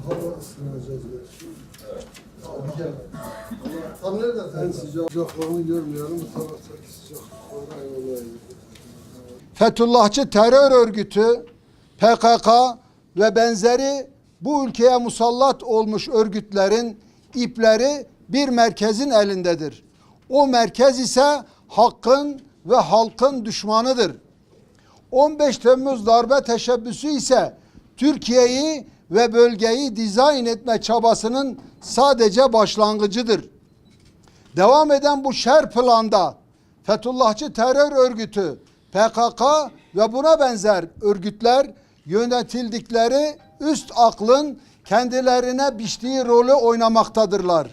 Hava ısınacağız. Tam nereden? En sıcaklığını görmüyorum. Bu taraftaki sıcaklıkları. Fethullahçı terör örgütü, PKK ve benzeri bu ülkeye musallat olmuş örgütlerin ipleri bir merkezin elindedir. O merkez ise hakkın ve halkın düşmanıdır. 15 Temmuz darbe teşebbüsü ise Türkiye'yi ve bölgeyi dizayn etme çabasının sadece başlangıcıdır. Devam eden bu şer planda Fethullahçı terör örgütü, PKK ve buna benzer örgütler yönetildikleri üst aklın kendilerine biçtiği rolü oynamaktadırlar.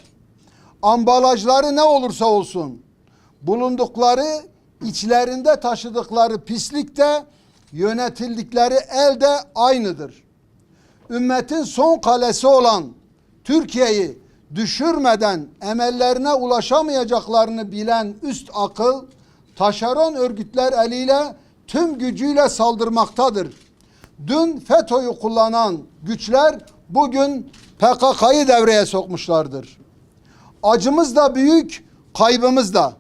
Ambalajları ne olursa olsun, bulundukları, içlerinde taşıdıkları pislik de yönetildikleri elde aynıdır. Ümmetin son kalesi olan Türkiye'yi düşürmeden emellerine ulaşamayacaklarını bilen üst akıl, taşeron örgütler eliyle tüm gücüyle saldırmaktadır. Dün FETÖ'yü kullanan güçler bugün PKK'yı devreye sokmuşlardır. Acımız da büyük, kaybımız da.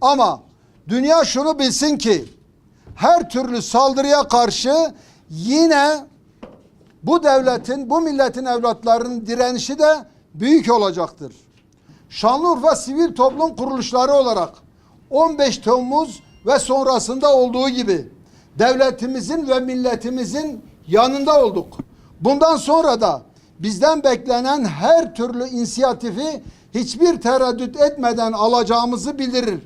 Ama dünya şunu bilsin ki her türlü saldırıya karşı yine bu devletin, bu milletin evlatlarının direnişi de büyük olacaktır. Şanlıurfa sivil toplum kuruluşları olarak 15 Temmuz ve sonrasında olduğu gibi devletimizin ve milletimizin yanında olduk. Bundan sonra da bizden beklenen her türlü inisiyatifi hiçbir tereddüt etmeden alacağımızı bildirir.